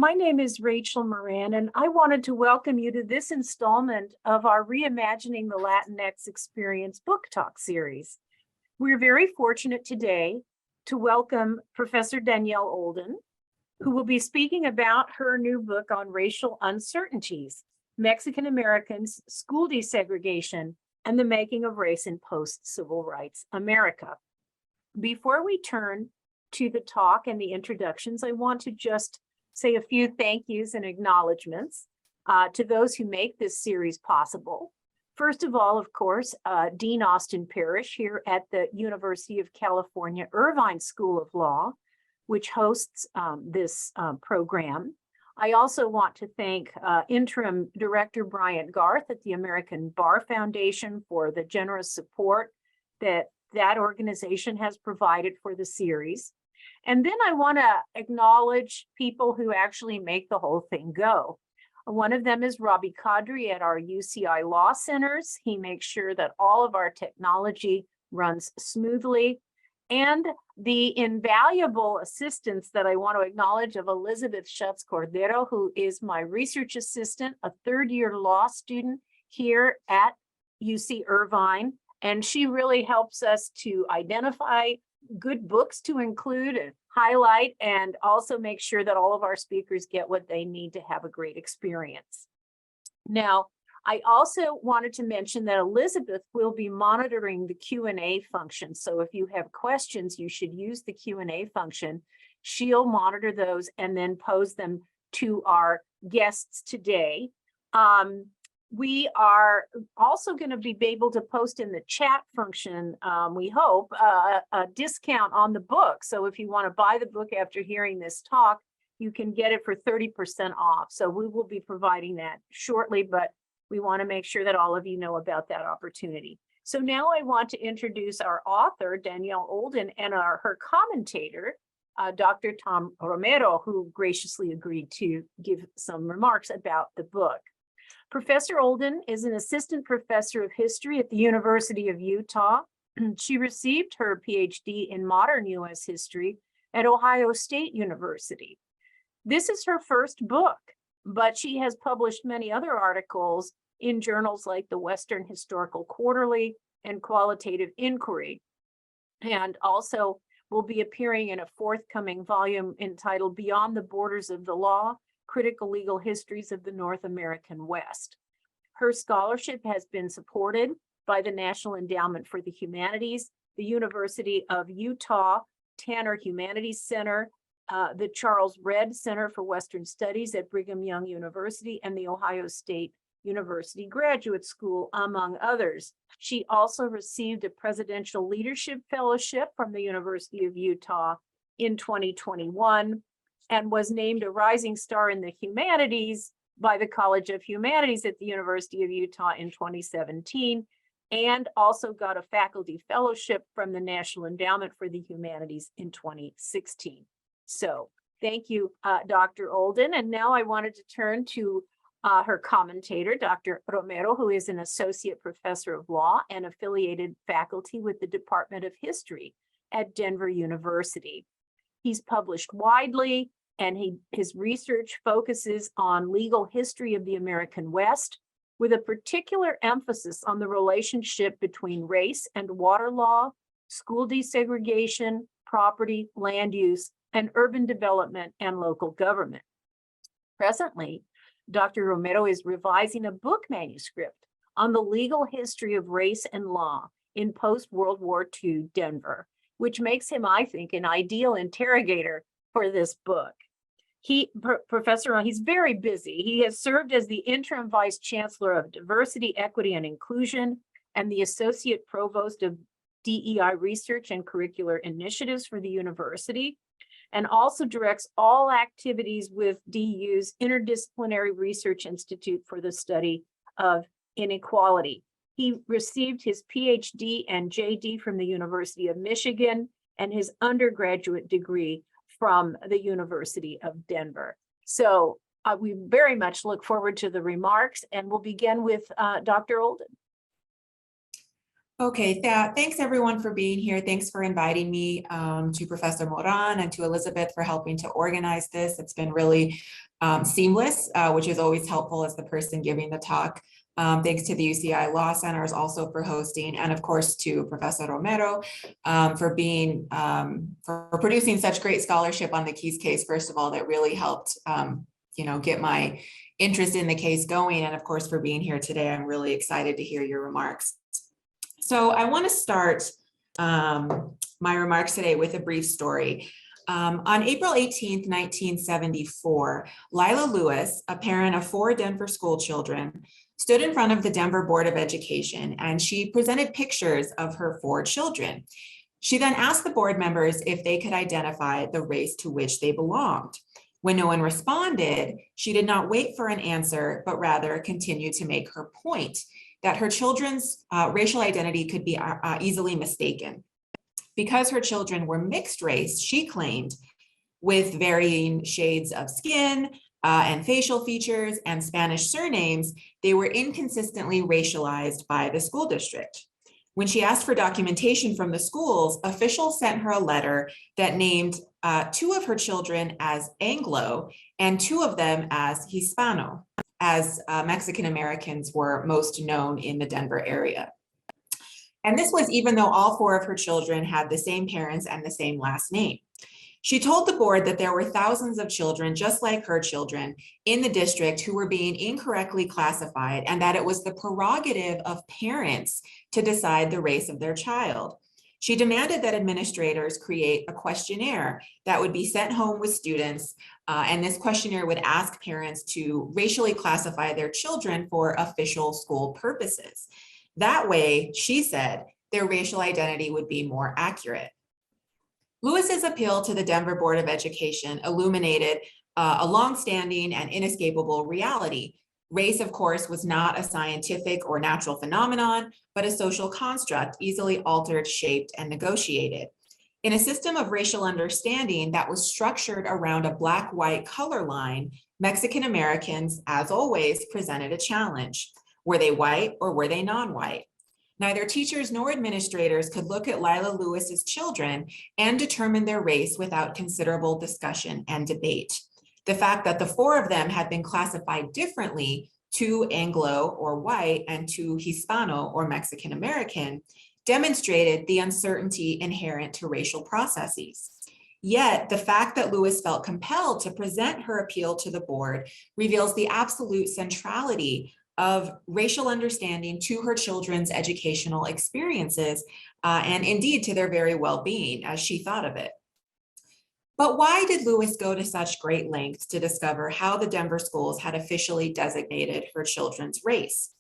My name is Rachel Moran, and I wanted to welcome you to this installment of our Reimagining the Latinx Experience book talk series. We're very fortunate today to welcome Professor Danielle Olden, who will be speaking about her new book on racial uncertainties, Mexican Americans, School Desegregation, and the Making of Race in Post-Civil Rights America. Before we turn to the talk and the introductions, I want to just say a few thank yous and acknowledgements to those who make this series possible. First of all, of course, Dean Austin Parrish here at the University of California Irvine School of Law, which hosts this program. I also want to thank Interim Director Bryant Garth at the American Bar Foundation for the generous support that organization has provided for the series. And then I want to acknowledge people who actually make the whole thing go. One of them is Robbie Kadri at our UCI Law Centers. He makes sure that all of our technology runs smoothly. And the invaluable assistance that I want to acknowledge of Elizabeth Schatz Cordero, who is my research assistant, a third-year law student here at UC Irvine. And she really helps us to identify good books to include and highlight, and also make sure that all of our speakers get what they need to have a great experience. Now, I also wanted to mention that Elizabeth will be monitoring the Q&A function. So if you have questions, you should use the Q&A function. She'll monitor those and then pose them to our guests today. We are also going to be able to post in the chat function, we hope, a discount on the book. So if you want to buy the book after hearing this talk, you can get it for 30% off. So we will be providing that shortly, but we want to make sure that all of you know about that opportunity. So now I want to introduce our author, Danielle Olden, and her commentator, Dr. Tom Romero, who graciously agreed to give some remarks about the book. Professor Olden is an assistant professor of history at the University of Utah. She received her PhD in modern U.S. history at Ohio State University. This is her first book, but she has published many other articles in journals like the Western Historical Quarterly and Qualitative Inquiry, and also will be appearing in a forthcoming volume entitled Beyond the Borders of the Law: Critical Legal Histories of the North American West. Her scholarship has been supported by the National Endowment for the Humanities, the University of Utah Tanner Humanities Center, the Charles Redd Center for Western Studies at Brigham Young University, and the Ohio State University Graduate School, among others. She also received a Presidential Leadership Fellowship from the University of Utah in 2021. And was named a Rising Star in the Humanities by the College of Humanities at the University of Utah in 2017, and also got a faculty fellowship from the National Endowment for the Humanities in 2016. So thank you, Dr. Olden. And now I wanted to turn to her commentator, Dr. Romero, who is an associate professor of law and affiliated faculty with the Department of History at Denver University. He's published widely, and his research focuses on legal history of the American West, with a particular emphasis on the relationship between race and water law, school desegregation, property, land use, and urban development and local government. Presently, Dr. Romero is revising a book manuscript on the legal history of race and law in post-World War II Denver, which makes him, I think, an ideal interrogator for this book. He's very busy. He has served as the interim vice chancellor of diversity, equity, and inclusion, and the associate provost of DEI research and curricular initiatives for the university, and also directs all activities with DU's Interdisciplinary Research Institute for the Study of Inequality. He received his PhD and JD from the University of Michigan and his undergraduate degree from the University of Denver. So we very much look forward to the remarks, and we'll begin with Dr. Olden. Okay, thanks everyone for being here. Thanks for inviting me to Professor Moran and to Elizabeth for helping to organize this. It's been really seamless, which is always helpful as the person giving the talk. Thanks to the UCI Law Centers also for hosting, and of course to Professor Romero for producing such great scholarship on the Keys case. First of all, that really helped get my interest in the case going, and of course for being here today. I'm really excited to hear your remarks. So I want to start my remarks today with a brief story. On April 18th, 1974, Lila Lewis, a parent of 4 Denver school children, stood in front of the Denver Board of Education, and she presented pictures of her 4 children. She then asked the board members if they could identify the race to which they belonged. When no one responded, she did not wait for an answer, but rather continued to make her point that her children's racial identity could be easily mistaken. Because her children were mixed race, she claimed, with varying shades of skin and facial features and Spanish surnames, they were inconsistently racialized by the school district. When she asked for documentation from the schools, officials sent her a letter that named 2 of her children as Anglo and 2 of them as Hispano, as Mexican Americans were most known in the Denver area. And this was even though all 4 of her children had the same parents and the same last name. She told the board that there were thousands of children just like her children in the district who were being incorrectly classified, and that it was the prerogative of parents to decide the race of their child. She demanded that administrators create a questionnaire that would be sent home with students, and this questionnaire would ask parents to racially classify their children for official school purposes. That way, she said, their racial identity would be more accurate. Lewis's appeal to the Denver Board of Education illuminated a longstanding and inescapable reality. Race, of course, was not a scientific or natural phenomenon, but a social construct easily altered, shaped, and negotiated. In a system of racial understanding that was structured around a black-white color line, Mexican Americans, as always, presented a challenge. Were they white or were they non-white? Neither teachers nor administrators could look at Lila Lewis's children and determine their race without considerable discussion and debate. The fact that the 4 of them had been classified differently, 2 Anglo or white and 2 Hispano or Mexican American, demonstrated the uncertainty inherent to racial processes. Yet the fact that Lewis felt compelled to present her appeal to the board reveals the absolute centrality of racial understanding to her children's educational experiences, and indeed to their very well-being as she thought of it. But why did Lewis go to such great lengths to discover how the Denver schools had officially designated her children's race?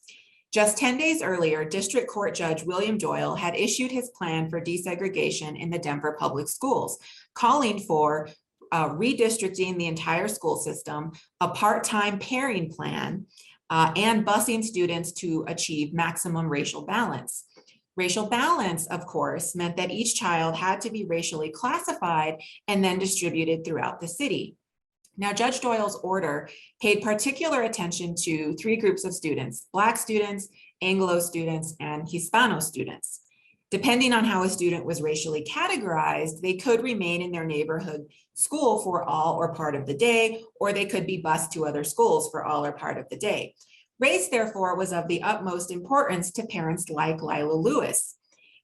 Just 10 days earlier, District Court Judge William Doyle had issued his plan for desegregation in the Denver public schools, calling for redistricting the entire school system, a part-time pairing plan, and busing students to achieve maximum racial balance. Racial balance, of course, meant that each child had to be racially classified and then distributed throughout the city. Now, Judge Doyle's order paid particular attention to 3 groups of students: Black students, Anglo students, and Hispano students. Depending on how a student was racially categorized, they could remain in their neighborhood school for all or part of the day, or they could be bused to other schools for all or part of the day. Race, therefore, was of the utmost importance to parents like Lila Lewis.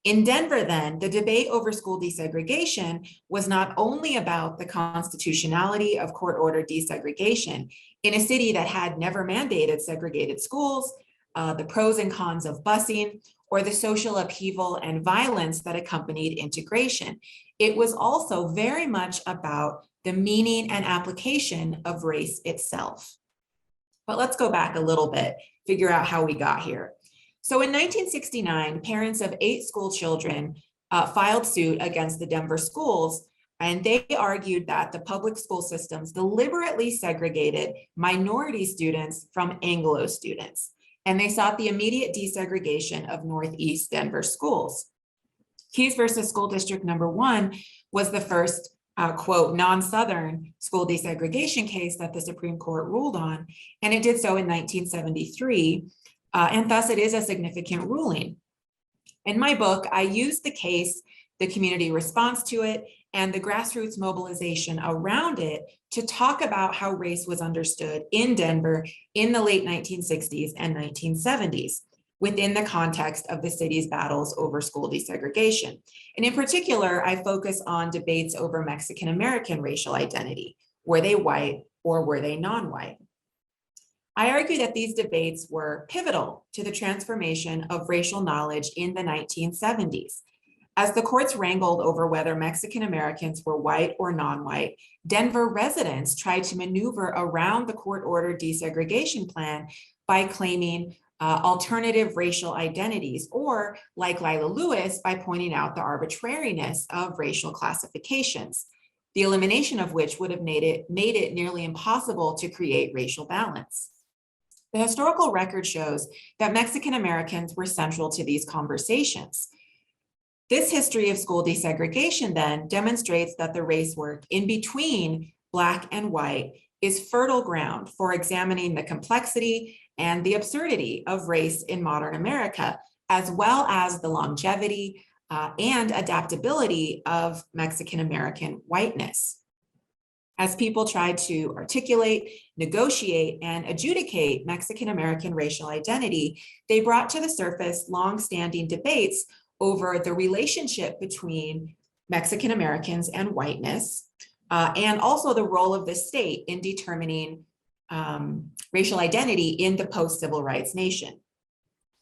In Denver, then, the debate over school desegregation was not only about the constitutionality of court-ordered desegregation in a city that had never mandated segregated schools, the pros and cons of busing, or the social upheaval and violence that accompanied integration. It was also very much about the meaning and application of race itself. But let's go back a little bit, figure out how we got here. So in 1969, parents of 8 school children filed suit against the Denver schools, and they argued that the public school systems deliberately segregated minority students from Anglo students, and they sought the immediate desegregation of Northeast Denver schools. Keys versus School District Number 1 was the first quote, non-Southern school desegregation case that the Supreme Court ruled on, and it did so in 1973, and thus it is a significant ruling. In my book, I used the case, the community response to it, and the grassroots mobilization around it to talk about how race was understood in Denver in the late 1960s and 1970s within the context of the city's battles over school desegregation. And in particular, I focus on debates over Mexican-American racial identity. Were they white or were they non-white? I argue that these debates were pivotal to the transformation of racial knowledge in the 1970s. As the courts wrangled over whether Mexican Americans were white or non-white, Denver residents tried to maneuver around the court-ordered desegregation plan by claiming alternative racial identities, or like Lila Lewis, by pointing out the arbitrariness of racial classifications, the elimination of which would have made it nearly impossible to create racial balance. The historical record shows that Mexican Americans were central to these conversations. This history of school desegregation then demonstrates that the race work in between Black and white is fertile ground for examining the complexity and the absurdity of race in modern America, as well as the longevity and adaptability of Mexican American whiteness. As people tried to articulate, negotiate, and adjudicate Mexican American racial identity, they brought to the surface long-standing debates over the relationship between Mexican Americans and whiteness, and also the role of the state in determining racial identity in the post-civil rights nation.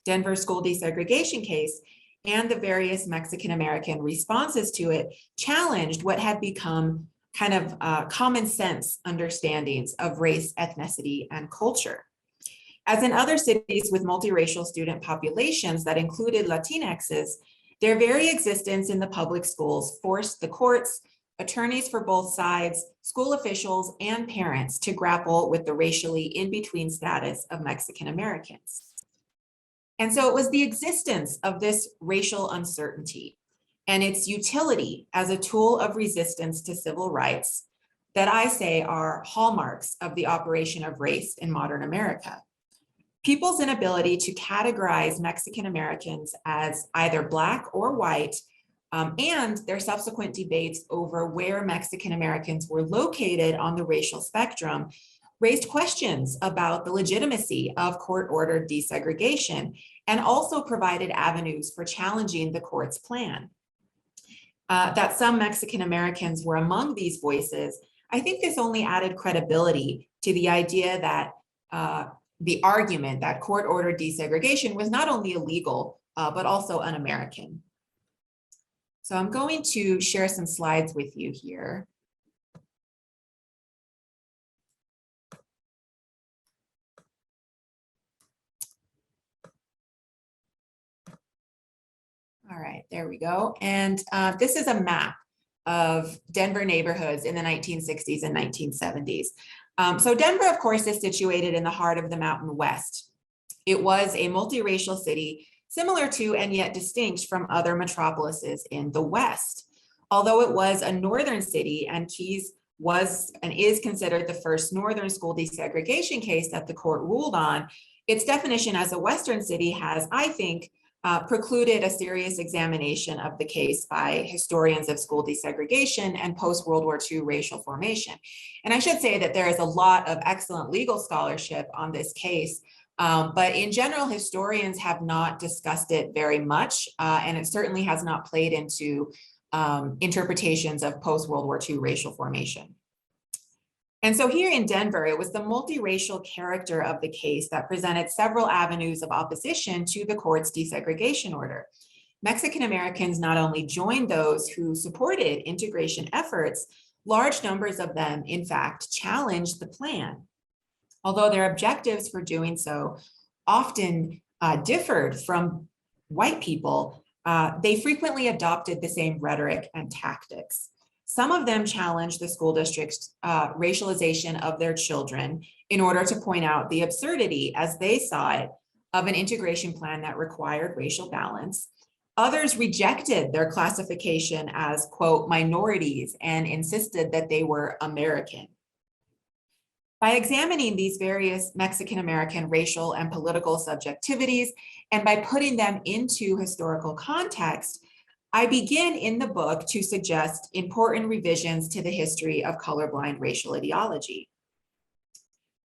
Denver's school desegregation case and the various Mexican American responses to it challenged what had become kind of common sense understandings of race, ethnicity, and culture. As in other cities with multiracial student populations that included Latinxes, their very existence in the public schools forced the courts, attorneys for both sides, school officials, and parents to grapple with the racially in-between status of Mexican Americans. And so it was the existence of this racial uncertainty and its utility as a tool of resistance to civil rights that I say are hallmarks of the operation of race in modern America. People's inability to categorize Mexican Americans as either Black or white, and their subsequent debates over where Mexican Americans were located on the racial spectrum raised questions about the legitimacy of court-ordered desegregation and also provided avenues for challenging the court's plan. That some Mexican Americans were among these voices, I think this only added credibility to the idea that the argument that court-ordered desegregation was not only illegal, but also un-American. So I'm going to share some slides with you here. All right, there we go. And this is a map of Denver neighborhoods in the 1960s and 1970s. So Denver, of course, is situated in the heart of the Mountain West. It was a multiracial city, similar to and yet distinct from other metropolises in the West. Although it was a northern city, and Keyes was and is considered the first northern school desegregation case that the court ruled on, its definition as a Western city has, I think, precluded a serious examination of the case by historians of school desegregation and post-World War II racial formation. And I should say that there is a lot of excellent legal scholarship on this case, but in general, historians have not discussed it very much, and it certainly has not played into interpretations of post-World War II racial formation. And so here in Denver, it was the multiracial character of the case that presented several avenues of opposition to the court's desegregation order. Mexican Americans not only joined those who supported integration efforts, large numbers of them, in fact, challenged the plan. Although their objectives for doing so often differed from white people, they frequently adopted the same rhetoric and tactics. Some of them challenged the school district's racialization of their children in order to point out the absurdity, as they saw it, of an integration plan that required racial balance. Others rejected their classification as, quote, minorities and insisted that they were American. By examining these various Mexican-American racial and political subjectivities, and by putting them into historical context, I begin in the book to suggest important revisions to the history of colorblind racial ideology.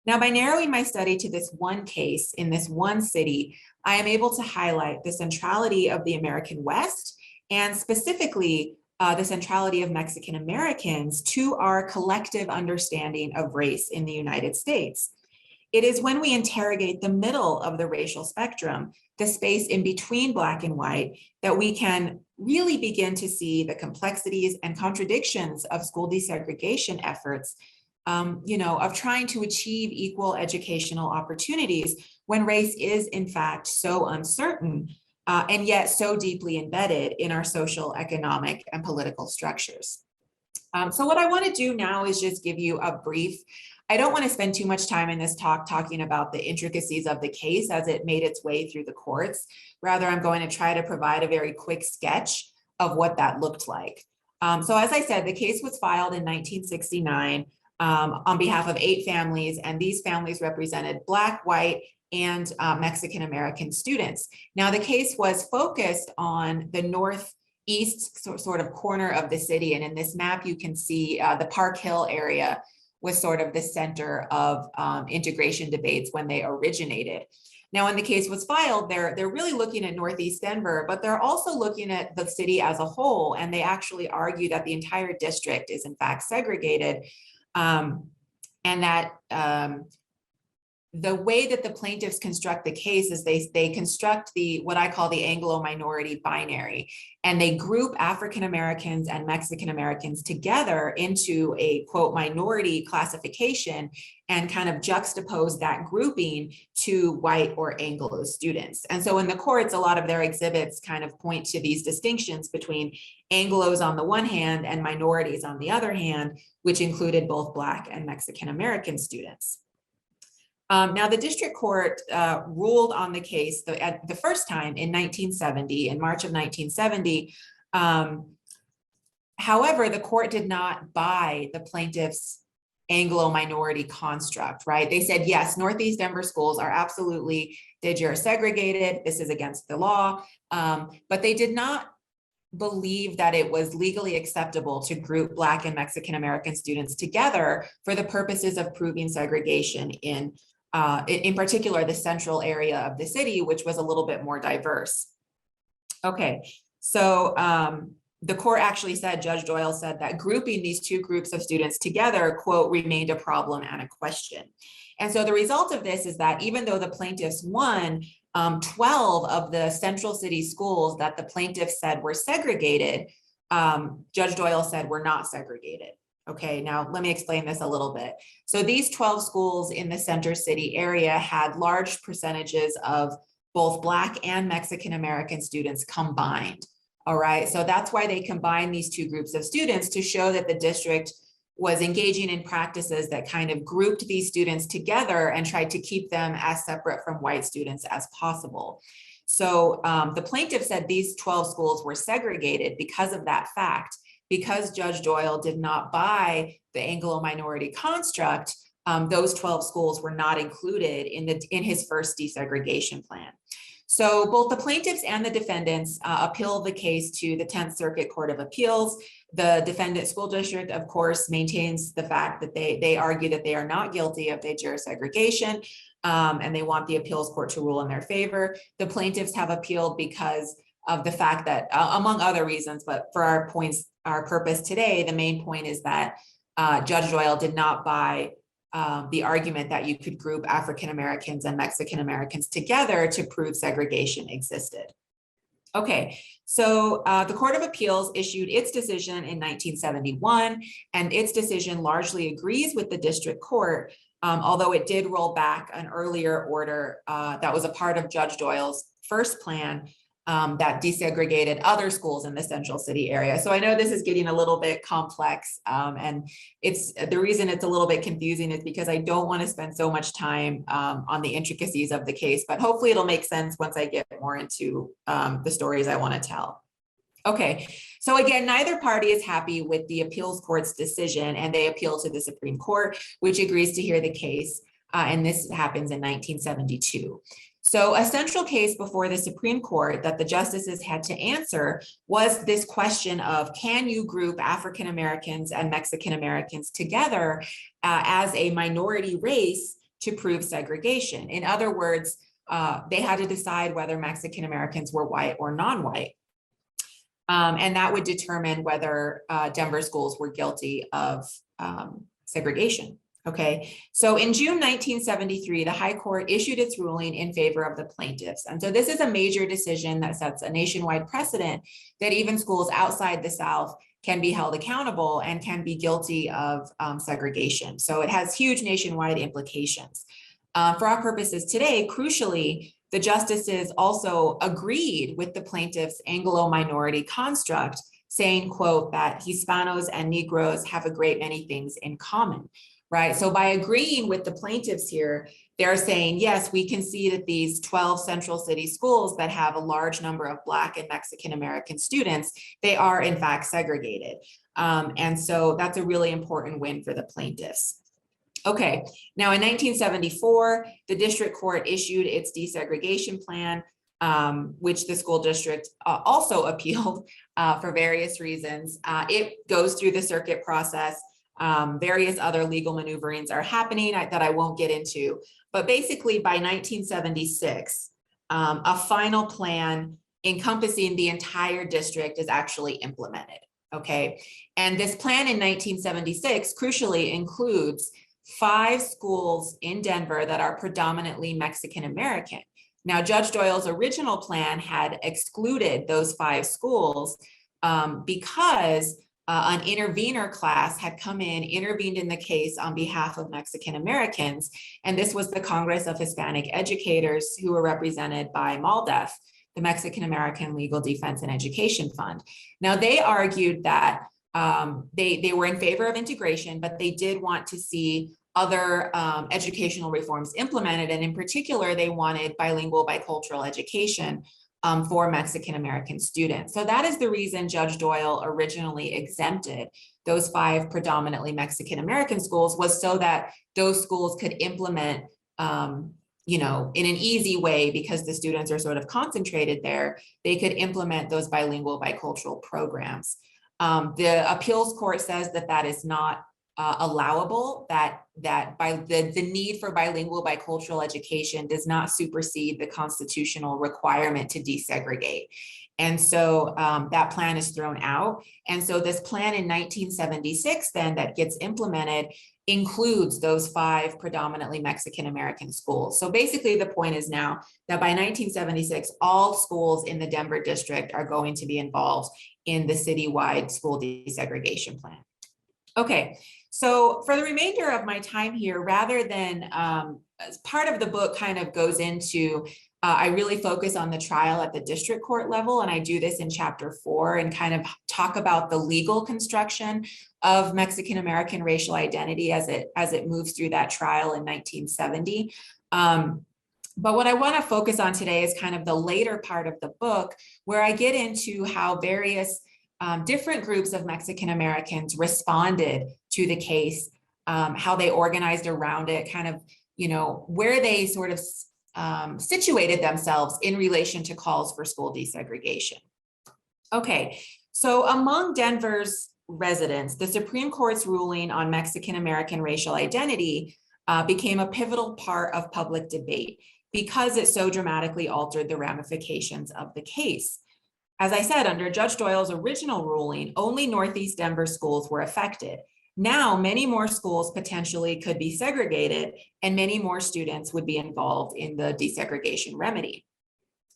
Now, by narrowing my study to this one case in this one city, I am able to highlight the centrality of the American West and specifically the centrality of Mexican Americans to our collective understanding of race in the United States. It is when we interrogate the middle of the racial spectrum, the space in between Black and white, that we can really begin to see the complexities and contradictions of school desegregation efforts, of trying to achieve equal educational opportunities when race is in fact so uncertain and yet so deeply embedded in our social, economic, and political structures. So what I want to do now is just give you a brief. I don't want to spend too much time in this talk talking about the intricacies of the case as it made its way through the courts. Rather, I'm going to try to provide a very quick sketch of what that looked like. So as I said, the case was filed in 1969 on behalf of 8 families, and these families represented Black, white, and Mexican American students. Now, the case was focused on the northeast sort of corner of the city, and in this map, you can see the Park Hill area was sort of the center of integration debates when they originated. Now, when the case was filed, they're really looking at Northeast Denver, but they're also looking at the city as a whole, and they actually argue that the entire district is in fact segregated, and that the way that the plaintiffs construct the case is they construct what I call the Anglo-minority binary, and they group African Americans and Mexican Americans together into a quote minority classification and kind of juxtapose that grouping to white or Anglo students. And so in the courts, a lot of their exhibits kind of point to these distinctions between Anglos on the one hand and minorities on the other hand, which included both Black and Mexican American students. Now, the district court ruled on the case the first time in 1970, in March of 1970. However, the court did not buy the plaintiff's Anglo-minority construct, right? They said, yes, Northeast Denver schools are absolutely de jure segregated. This is against the law. But they did not believe that it was legally acceptable to group Black and Mexican American students together for the purposes of proving segregation in particular, the central area of the city, which was a little bit more diverse. Okay, so the court actually said, Judge Doyle said that grouping these two groups of students together, quote, remained a problem and a question. And so the result of this is that even though the plaintiffs won, 12 of the central city schools that the plaintiffs said were segregated, Judge Doyle said were not segregated. Okay, now let me explain this a little bit. So these 12 schools in the center city area had large percentages of both Black and Mexican American students combined. All right, so that's why they combined these two groups of students to show that the district was engaging in practices that kind of grouped these students together and tried to keep them as separate from white students as possible. So the plaintiff said these 12 schools were segregated because of that fact. Because Judge Doyle did not buy the Anglo-minority construct, those 12 schools were not included in his first desegregation plan. So both the plaintiffs and the defendants appealed the case to the 10th Circuit Court of Appeals. The defendant school district, of course, maintains the fact that they argue that they are not guilty of de jure segregation, and they want the appeals court to rule in their favor. The plaintiffs have appealed because of the fact that, among other reasons, but for our purpose today, the main point is that Judge Doyle did not buy the argument that you could group African Americans and Mexican Americans together to prove segregation existed. Okay, so the Court of Appeals issued its decision in 1971, and its decision largely agrees with the district court, although it did roll back an earlier order that was a part of Judge Doyle's first plan that desegregated other schools in the central city area. So I know this is getting a little bit complex, and the reason it's a little bit confusing is because I don't want to spend so much time on the intricacies of the case, but hopefully it'll make sense once I get more into the stories I want to tell. Okay, so again, neither party is happy with the appeals court's decision, and they appeal to the Supreme Court, which agrees to hear the case. And this happens in 1972. So a central case before the Supreme Court that the justices had to answer was this question of, can you group African Americans and Mexican Americans together as a minority race to prove segregation? In other words, they had to decide whether Mexican Americans were white or non-white. And that would determine whether Denver schools were guilty of segregation. Okay, so in June 1973, the High Court issued its ruling in favor of the plaintiffs. And so this is a major decision that sets a nationwide precedent that even schools outside the South can be held accountable and can be guilty of segregation. So it has huge nationwide implications. For our purposes today, crucially, the justices also agreed with the plaintiff's Anglo-minority construct, saying, quote, that Hispanos and Negroes have a great many things in common, right? So by agreeing with the plaintiffs here, they're saying, yes, we can see that these 12 central city schools that have a large number of Black and Mexican American students, they are in fact segregated. And so that's a really important win for the plaintiffs. Okay, now in 1974, the district court issued its desegregation plan, which the school district also appealed for various reasons. It goes through the circuit process. Various other legal maneuverings are happening that I won't get into. But basically by 1976, a final plan encompassing the entire district is actually implemented, okay? And this plan in 1976 crucially includes 5 schools in Denver that are predominantly Mexican American. Now, Judge Doyle's original plan had excluded those 5 schools because an intervener class had come in, intervened in the case on behalf of Mexican Americans. And this was the Congress of Hispanic Educators, who were represented by MALDEF, the Mexican American Legal Defense and Education Fund. Now, they argued that they were in favor of integration, but they did want to see other educational reforms implemented. And in particular, they wanted bilingual, bicultural education for Mexican American students. So that is the reason Judge Doyle originally exempted those 5 predominantly Mexican American schools, was so that those schools could implement, you know, in an easy way, because the students are sort of concentrated there, they could implement those bilingual, bicultural programs. The appeals court says that that is not allowable, that by the need for bilingual, bicultural education does not supersede the constitutional requirement to desegregate. And so that plan is thrown out. And so this plan in 1976 then that gets implemented includes those 5 predominantly Mexican American schools. So basically the point is now that by 1976, all schools in the Denver district are going to be involved in the citywide school desegregation plan. Okay, so for the remainder of my time here, rather than as part of the book kind of goes into, I really focus on the trial at the district court level, and I do this in chapter 4 and kind of talk about the legal construction of Mexican American racial identity as it moves through that trial in 1970. But what I want to focus on today is kind of the later part of the book, where I get into how various different groups of Mexican Americans responded to the case, how they organized around it, kind of, you know, where they sort of situated themselves in relation to calls for school desegregation. Okay, so among Denver's residents, the Supreme Court's ruling on Mexican American racial identity became a pivotal part of public debate because it so dramatically altered the ramifications of the case. As I said, under Judge Doyle's original ruling, only Northeast Denver schools were affected. Now, many more schools potentially could be segregated, and many more students would be involved in the desegregation remedy.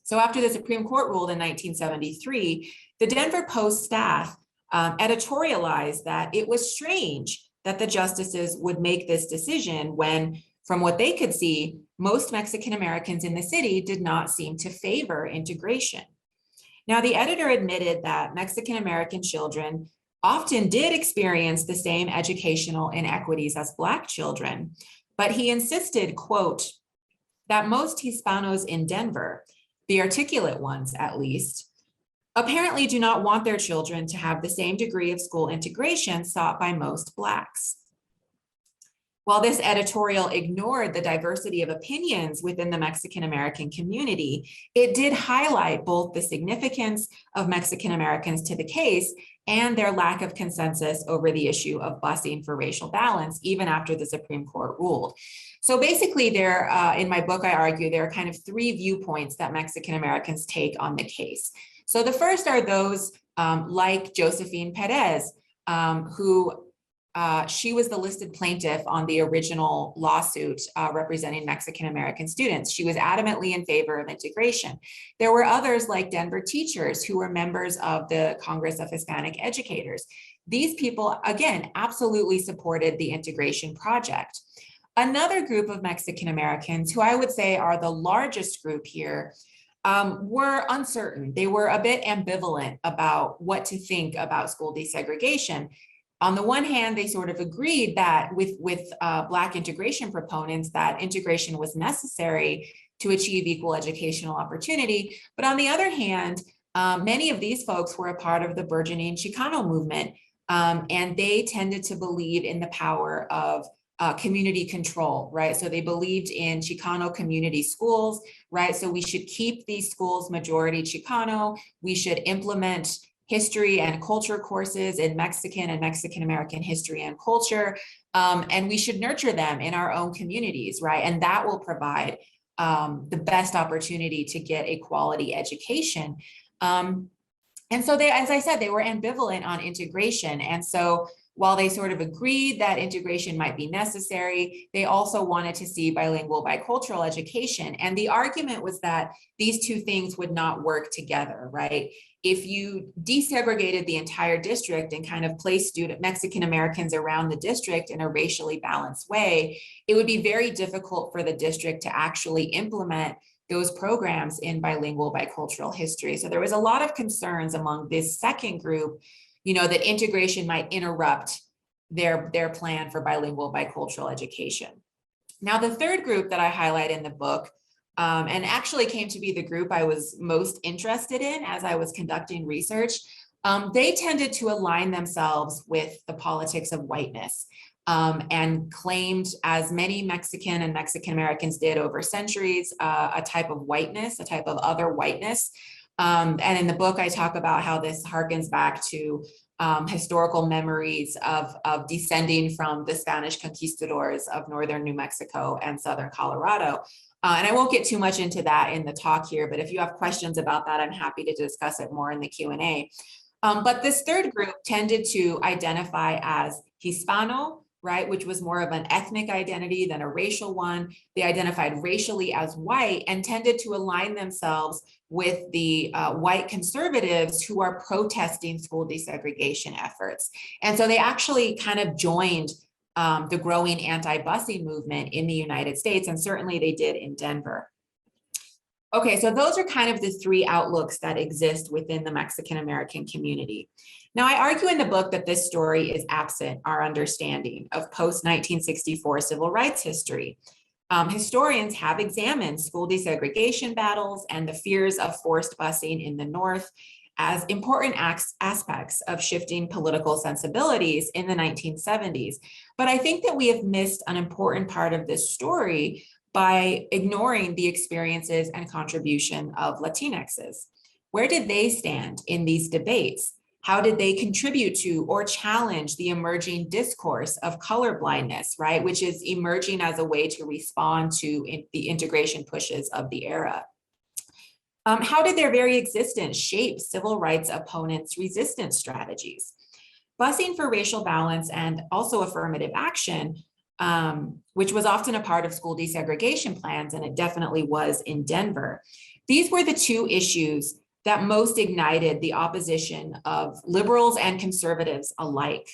So after the Supreme Court ruled in 1973, the Denver Post staff editorialized that it was strange that the justices would make this decision when, from what they could see, most Mexican Americans in the city did not seem to favor integration. Now, the editor admitted that Mexican American children often did experience the same educational inequities as Black children, but he insisted, quote, that most Hispanos in Denver, the articulate ones at least, apparently do not want their children to have the same degree of school integration sought by most Blacks. While this editorial ignored the diversity of opinions within the Mexican American community, it did highlight both the significance of Mexican Americans to the case and their lack of consensus over the issue of busing for racial balance, even after the Supreme Court ruled. So basically there, in my book, I argue there are kind of three viewpoints that Mexican Americans take on the case. So the first are those like Josephine Perez, who she was the listed plaintiff on the original lawsuit representing Mexican-American students. She was adamantly in favor of integration. There were others like Denver teachers who were members of the Congress of Hispanic Educators. These people, again, absolutely supported the integration project. Another group of Mexican-Americans, who I would say are the largest group here, were uncertain. They were a bit ambivalent about what to think about school desegregation. On the one hand, they sort of agreed that with Black integration proponents that integration was necessary to achieve equal educational opportunity. But on the other hand, many of these folks were a part of the burgeoning Chicano movement, and they tended to believe in the power of community control, right? So they believed in Chicano community schools, right? So we should keep these schools majority Chicano. We should implement history and culture courses in Mexican and Mexican-American history and culture. And we should nurture them in our own communities, right? And that will provide the best opportunity to get a quality education. And so they, as I said, they were ambivalent on integration. And so while they sort of agreed that integration might be necessary, they also wanted to see bilingual, bicultural education. And the argument was that these two things would not work together, right? If you desegregated the entire district and kind of placed Mexican Americans around the district in a racially balanced way, it would be very difficult for the district to actually implement those programs in bilingual, bicultural history. So there was a lot of concerns among this second group, you know, that integration might interrupt their plan for bilingual, bicultural education. Now, the third group that I highlight in the book, and actually came to be the group I was most interested in as I was conducting research, they tended to align themselves with the politics of whiteness, and claimed, as many Mexican and Mexican Americans did over centuries, a type of whiteness, a type of other whiteness. And in the book, I talk about how this harkens back to historical memories of descending from the Spanish conquistadors of northern New Mexico and southern Colorado. And I won't get too much into that in the talk here, but if you have questions about that, I'm happy to discuss it more in the Q&A. But this third group tended to identify as Hispano, right, which was more of an ethnic identity than a racial one. They identified racially as white and tended to align themselves with the white conservatives who are protesting school desegregation efforts. And so they actually kind of joined the growing anti-busing movement in the United States, and certainly they did in Denver. Okay, so those are kind of the three outlooks that exist within the Mexican American community. Now, I argue in the book that this story is absent our understanding of post-1964 civil rights history. Historians have examined school desegregation battles and the fears of forced busing in the North as important aspects of shifting political sensibilities in the 1970s. But I think that we have missed an important part of this story by ignoring the experiences and contribution of Latinxes. Where did they stand in these debates? How did they contribute to or challenge the emerging discourse of colorblindness, right, which is emerging as a way to respond to the integration pushes of the era? How did their very existence shape civil rights opponents' resistance strategies? Busing for racial balance and also affirmative action, which was often a part of school desegregation plans, and it definitely was in Denver. These were the two issues that most ignited the opposition of liberals and conservatives alike.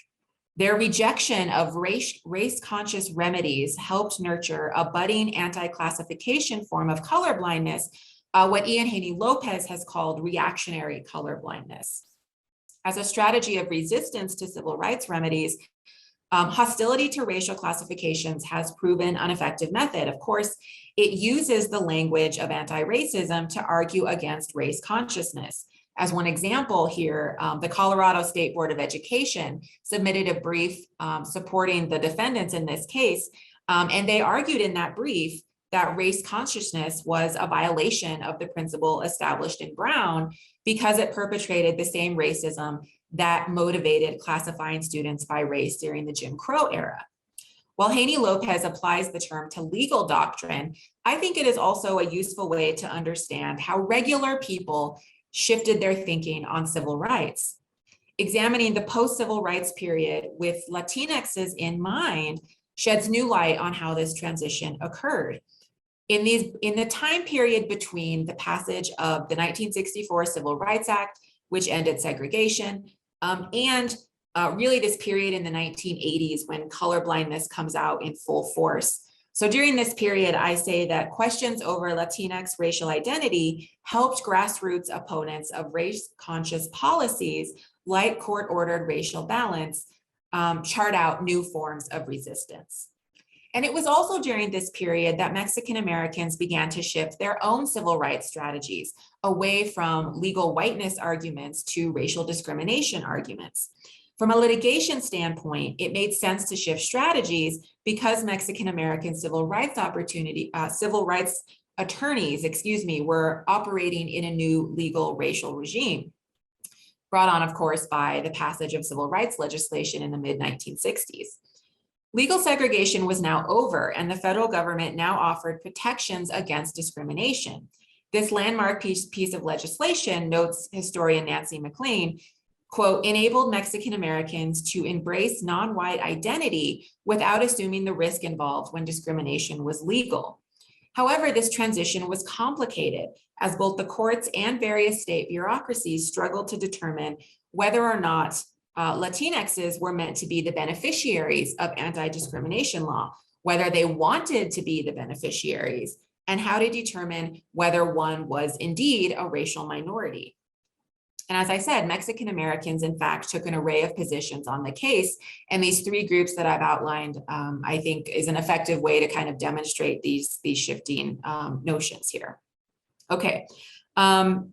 Their rejection of race-conscious remedies helped nurture a budding anti-classification form of colorblindness, what Ian Haney Lopez has called reactionary colorblindness. As a strategy of resistance to civil rights remedies, hostility to racial classifications has proven an effective method. Of course, it uses the language of anti-racism to argue against race consciousness. As one example here, the Colorado State Board of Education submitted a brief supporting the defendants in this case, and they argued in that brief that race consciousness was a violation of the principle established in Brown because it perpetrated the same racism that motivated classifying students by race during the Jim Crow era. While Haney-Lopez applies the term to legal doctrine, I think it is also a useful way to understand how regular people shifted their thinking on civil rights. Examining the post-civil rights period with Latinxes in mind sheds new light on how this transition occurred. In the time period between the passage of the 1964 Civil Rights Act, which ended segregation, and really this period in the 1980s when colorblindness comes out in full force. So during this period, I say that questions over Latinx racial identity helped grassroots opponents of race-conscious policies like court-ordered racial balance chart out new forms of resistance. And it was also during this period that Mexican Americans began to shift their own civil rights strategies away from legal whiteness arguments to racial discrimination arguments. From a litigation standpoint, it made sense to shift strategies because Mexican American civil rights attorneys, were operating in a new legal racial regime, brought on, of course, by the passage of civil rights legislation in the mid-1960s. Legal segregation was now over, and the federal government now offered protections against discrimination. This landmark piece of legislation, notes historian Nancy McLean, quote, enabled Mexican Americans to embrace non-white identity without assuming the risk involved when discrimination was legal. However, this transition was complicated as both the courts and various state bureaucracies struggled to determine whether or not Latinxes were meant to be the beneficiaries of anti-discrimination law, whether they wanted to be the beneficiaries, and how to determine whether one was indeed a racial minority. And as I said, Mexican Americans, in fact, took an array of positions on the case. And these three groups that I've outlined, I think is an effective way to kind of demonstrate these shifting notions here. Okay, so I'm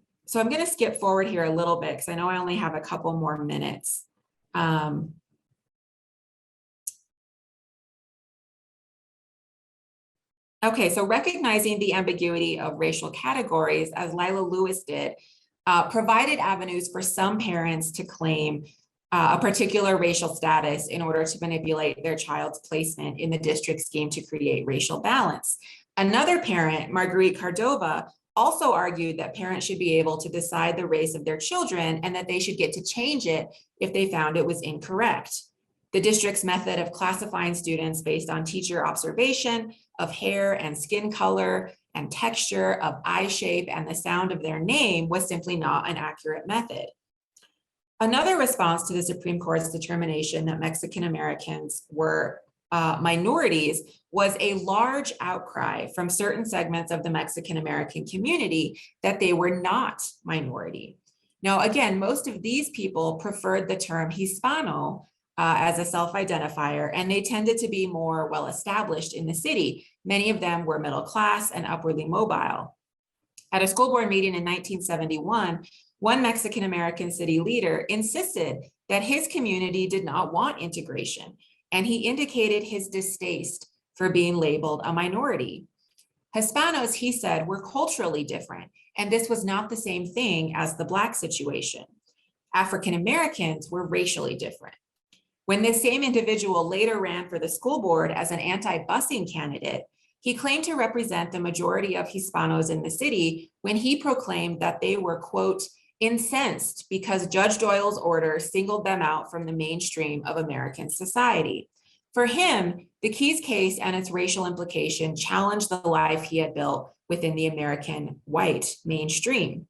going to skip forward here a little bit because I know I only have a couple more minutes. Okay, so recognizing the ambiguity of racial categories, as Lila Lewis did, provided avenues for some parents to claim a particular racial status in order to manipulate their child's placement in the district scheme to create racial balance. Another parent, Marguerite Cardova, also argued that parents should be able to decide the race of their children and that they should get to change it if they found it was incorrect. The district's method of classifying students based on teacher observation of hair and skin color and texture, of eye shape, and the sound of their name was simply not an accurate method. Another response to the Supreme Court's determination that Mexican Americans were minorities was a large outcry from certain segments of the Mexican American community that they were not minority. Now, again, most of these people preferred the term Hispano as a self-identifier, and they tended to be more well-established in the city. Many of them were middle class and upwardly mobile. At a school board meeting in 1971, one Mexican American city leader insisted that his community did not want integration, and he indicated his distaste for being labeled a minority. Hispanos, he said, were culturally different, and this was not the same thing as the Black situation. African Americans were racially different. When this same individual later ran for the school board as an anti-busing candidate, he claimed to represent the majority of Hispanos in the city when he proclaimed that they were, quote, incensed because Judge Doyle's order singled them out from the mainstream of American society. For him, the Keyes case and its racial implication challenged the life he had built within the American white mainstream.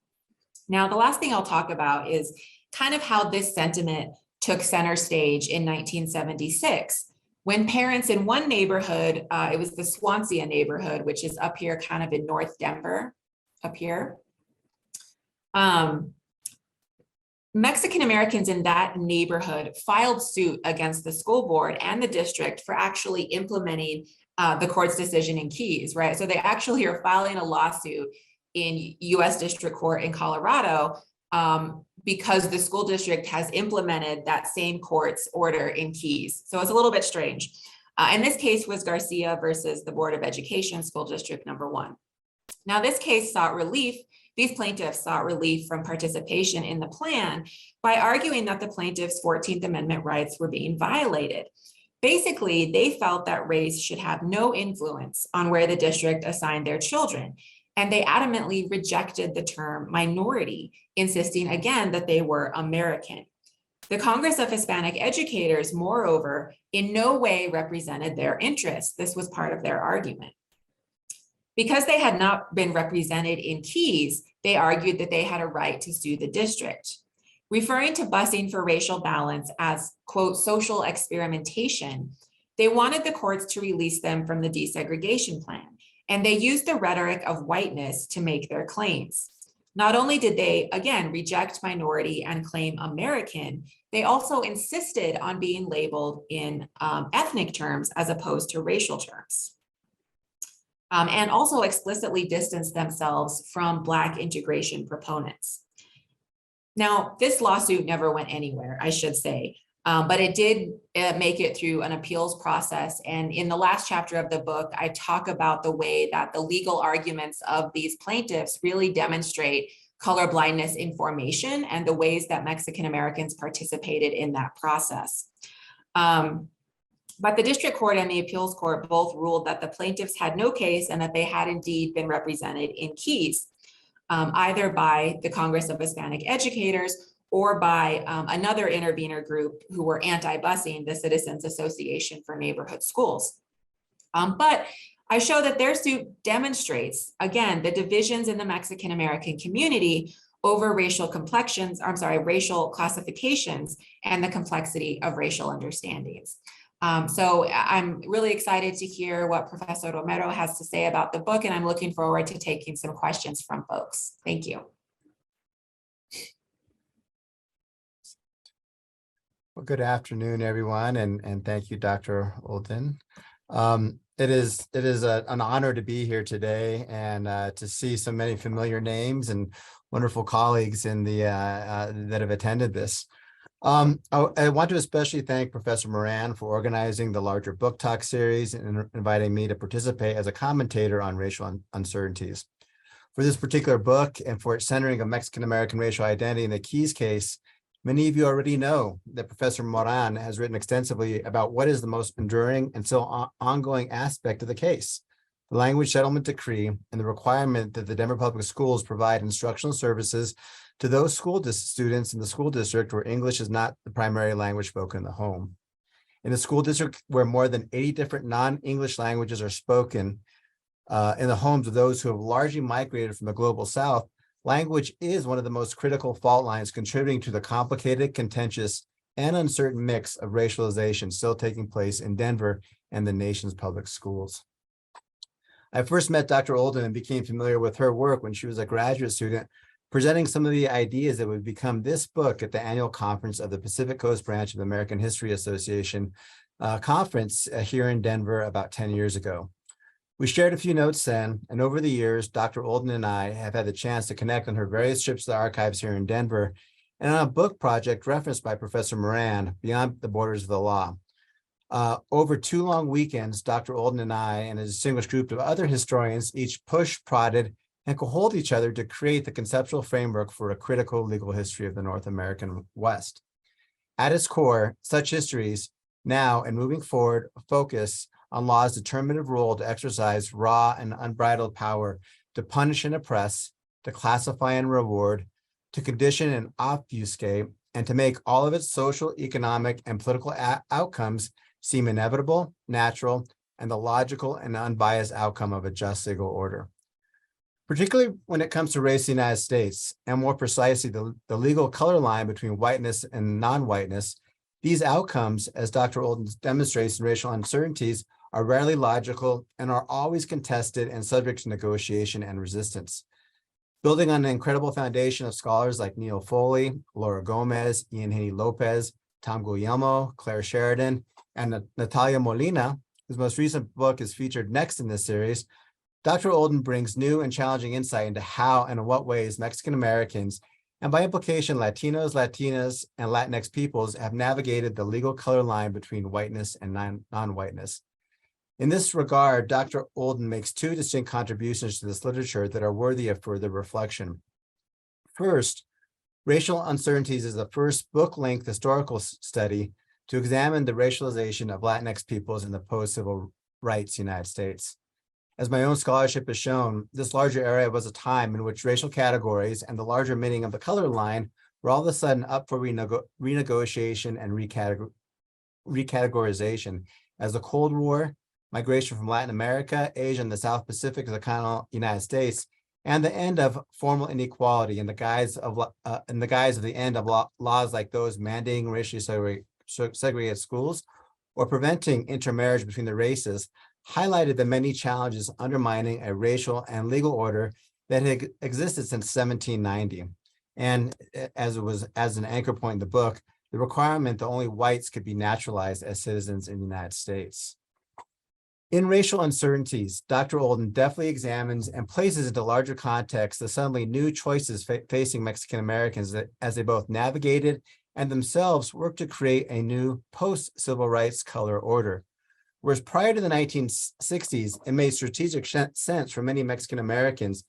Now, the last thing I'll talk about is kind of how this sentiment took center stage in 1976, when parents in one neighborhood, it was the Swansea neighborhood, which is up here kind of in North Denver, up here. Mexican Americans in that neighborhood filed suit against the school board and the district for actually implementing the court's decision in Keyes, right? So they actually are filing a lawsuit in US District Court in Colorado because the school district has implemented that same court's order in Keys. So it's a little bit strange. And this case was Garcia versus the Board of Education, School District Number 1. Now, this case sought relief. These plaintiffs sought relief from participation in the plan by arguing that the plaintiffs' 14th Amendment rights were being violated. Basically, they felt that race should have no influence on where the district assigned their children, and they adamantly rejected the term minority, insisting again that they were American. The Congress of Hispanic Educators, moreover, in no way represented their interests. This was part of their argument. Because they had not been represented in Keys, they argued that they had a right to sue the district. Referring to busing for racial balance as, quote, social experimentation, they wanted the courts to release them from the desegregation plan, and they used the rhetoric of whiteness to make their claims. Not only did they, again, reject minority and claim American, they also insisted on being labeled in ethnic terms as opposed to racial terms. And also explicitly distanced themselves from Black integration proponents. Now, this lawsuit never went anywhere, I should say, but it did make it through an appeals process. And in the last chapter of the book, I talk about the way that the legal arguments of these plaintiffs really demonstrate color blindness in formation and the ways that Mexican Americans participated in that process. But the district court and the appeals court both ruled that the plaintiffs had no case and that they had indeed been represented in Keys, either by the Congress of Hispanic Educators or by another intervener group who were anti-busing, the Citizens Association for Neighborhood Schools. But I show that their suit demonstrates, again, the divisions in the Mexican American community over racial racial classifications and the complexity of racial understandings. So I'm really excited to hear what Professor Romero has to say about the book, and I'm looking forward to taking some questions from folks. Thank you. Well, good afternoon, everyone, and thank you, Dr. Olden. It is an honor to be here today and to see so many familiar names and wonderful colleagues in the that have attended this. I want to especially thank Professor Moran for organizing the larger book talk series and inviting me to participate as a commentator on racial uncertainties. For this particular book and for its centering of Mexican American racial identity in the Keys case, many of you already know that Professor Moran has written extensively about what is the most enduring and still ongoing aspect of the case, the language settlement decree and the requirement that the Denver Public Schools provide instructional services to those students in the school district where English is not the primary language spoken in the home. In a school district where more than 80 different non-English languages are spoken in the homes of those who have largely migrated from the global South, language is one of the most critical fault lines contributing to the complicated, contentious, and uncertain mix of racialization still taking place in Denver and the nation's public schools. I first met Dr. Olden and became familiar with her work when she was a graduate student, presenting some of the ideas that would become this book at the annual conference of the Pacific Coast branch of the American History Association conference here in Denver about 10 years ago. We shared a few notes then, and over the years, Dr. Olden and I have had the chance to connect on her various trips to the archives here in Denver and on a book project referenced by Professor Moran, Beyond the Borders of the Law. Over 2 long weekends, Dr. Olden and I and a distinguished group of other historians each pushed, prodded, and could hold each other to create the conceptual framework for a critical legal history of the North American West. At its core, such histories now and moving forward focus on law's determinative role to exercise raw and unbridled power to punish and oppress, to classify and reward, to condition and obfuscate, and to make all of its social, economic, and political outcomes seem inevitable, natural, and the logical and unbiased outcome of a just legal order. Particularly when it comes to race in the United States, and more precisely, the legal color line between whiteness and non-whiteness, these outcomes, as Dr. Olden demonstrates in Racial Uncertainties, are rarely logical and are always contested and subject to negotiation and resistance. Building on an incredible foundation of scholars like Neil Foley, Laura Gomez, Ian Haney Lopez, Tom Guglielmo, Claire Sheridan, and Natalia Molina, whose most recent book is featured next in this series, Dr. Olden brings new and challenging insight into how and in what ways Mexican Americans and by implication, Latinos, Latinas, and Latinx peoples have navigated the legal color line between whiteness and non-whiteness. In this regard, Dr. Olden makes two distinct contributions to this literature that are worthy of further reflection. First, Racial Uncertainties is the first book-length historical study to examine the racialization of Latinx peoples in the post-civil rights United States. As my own scholarship has shown, this larger area was a time in which racial categories and the larger meaning of the color line were all of a sudden up for renegotiation and recategorization as the Cold War, migration from Latin America, Asia, and the South Pacific to the continental United States, and the end of formal inequality in the guise of the end of laws like those mandating racially segregated schools or preventing intermarriage between the races, highlighted the many challenges undermining a racial and legal order that had existed since 1790. And as an anchor point in the book, the requirement that only whites could be naturalized as citizens in the United States. In Racial Uncertainties, Dr. Olden deftly examines and places into larger context the suddenly new choices facing Mexican Americans as they both navigated and themselves worked to create a new post-civil rights color order. Whereas prior to the 1960s, it made strategic sense for many Mexican Americans,